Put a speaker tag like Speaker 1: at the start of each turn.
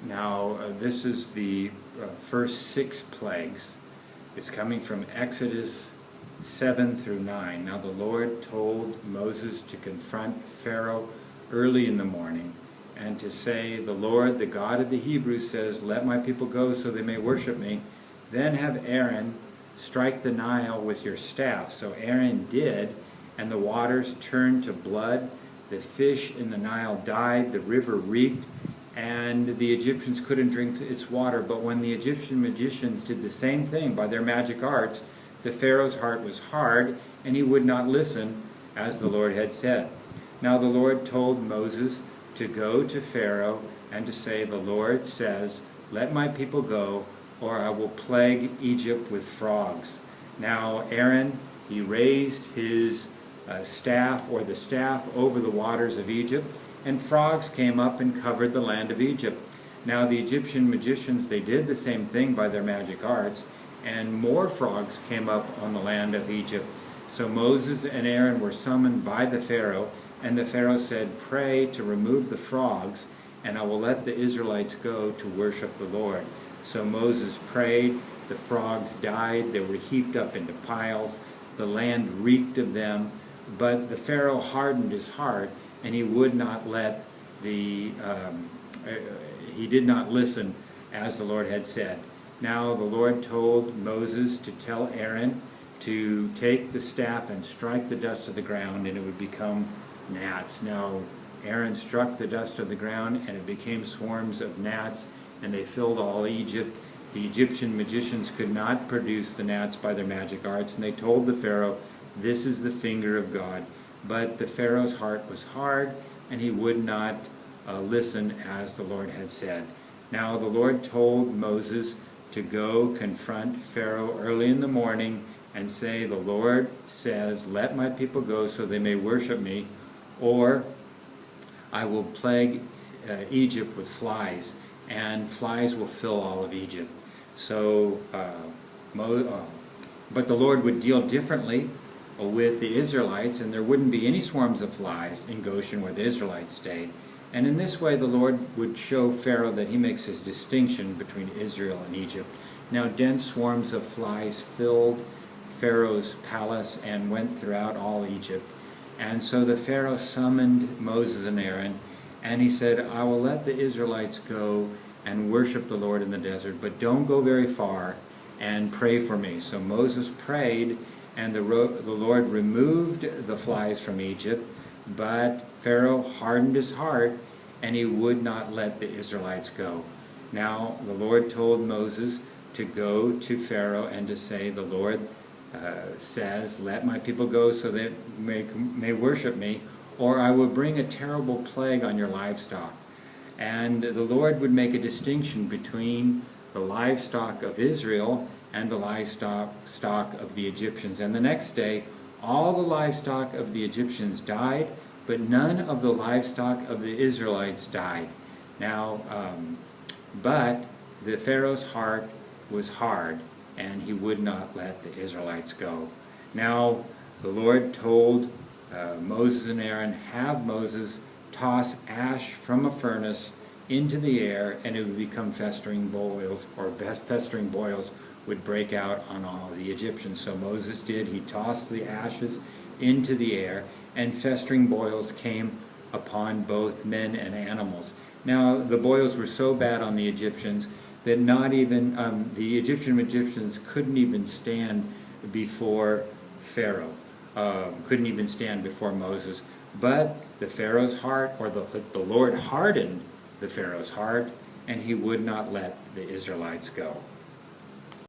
Speaker 1: Now, this is the first 6 plagues. It's coming from Exodus 7 through 9. Now the Lord told Moses to confront Pharaoh early in the morning and to say, "The Lord, the God of the Hebrews, says, 'Let my people go so they may worship me.' Then have Aaron strike the Nile with your staff." So Aaron did, and the waters turned to blood. The fish in the Nile died, the river reeked, and the Egyptians couldn't drink its water. But when the Egyptian magicians did the same thing by their magic arts, the Pharaoh's heart was hard, and he would not listen, as the Lord had said. Now the Lord told Moses to go to Pharaoh and to say, "The Lord says, 'Let my people go, or I will plague Egypt with frogs.'" Now Aaron, he raised his staff, or the staff, over the waters of Egypt, and frogs came up and covered the land of Egypt. Now the Egyptian magicians, they did the same thing by their magic arts, and more frogs came up on the land of Egypt. So Moses and Aaron were summoned by the Pharaoh, and the Pharaoh said, "Pray to remove the frogs, and I will let the Israelites go to worship the Lord." So Moses prayed, the frogs died, they were heaped up into piles, the land reeked of them, but the Pharaoh hardened his heart, and he would not let he did not listen as the Lord had said. Now the Lord told Moses to tell Aaron to take the staff and strike the dust of the ground, and it would become gnats. Now Aaron struck the dust of the ground, and it became swarms of gnats, and they filled all Egypt. The Egyptian magicians could not produce the gnats by their magic arts, and they told the Pharaoh, "This is the finger of God." But the Pharaoh's heart was hard, and he would not listen as the Lord had said. Now the Lord told Moses to go confront Pharaoh early in the morning and say, "The Lord says, 'Let my people go so they may worship me, or I will plague Egypt with flies, and flies will fill all of Egypt.'" So, but the Lord would deal differently with the Israelites, and there wouldn't be any swarms of flies in Goshen where the Israelites stayed. And in this way the Lord would show Pharaoh that he makes his distinction between Israel and Egypt. Now dense swarms of flies filled Pharaoh's palace and went throughout all Egypt. And so the Pharaoh summoned Moses and Aaron, and he said, "I will let the Israelites go and worship the Lord in the desert, but don't go very far, and pray for me." So Moses prayed, and the Lord removed the flies from Egypt, but Pharaoh hardened his heart, and he would not let the Israelites go. Now the Lord told Moses to go to Pharaoh and to say, "The Lord says, 'Let my people go so they may worship me, or I will bring a terrible plague on your livestock.'" And the Lord would make a distinction between the livestock of Israel and the livestock of the Egyptians. And the next day, all the livestock of the Egyptians died, but none of the livestock of the Israelites died. Now, but the Pharaoh's heart was hard, and he would not let the Israelites go. Now, the Lord told Moses and Aaron, "Have Moses toss ash from a furnace into the air, and it would become festering boils, or festering boils would break out on all the Egyptians." So Moses did. He tossed the ashes into the air, and festering boils came upon both men and animals. Now the boils were so bad on the Egyptians that not even the Egyptian magicians couldn't even stand before Pharaoh, couldn't even stand before Moses. But the Pharaoh's heart, or the Lord hardened the Pharaoh's heart, and he would not let the Israelites go.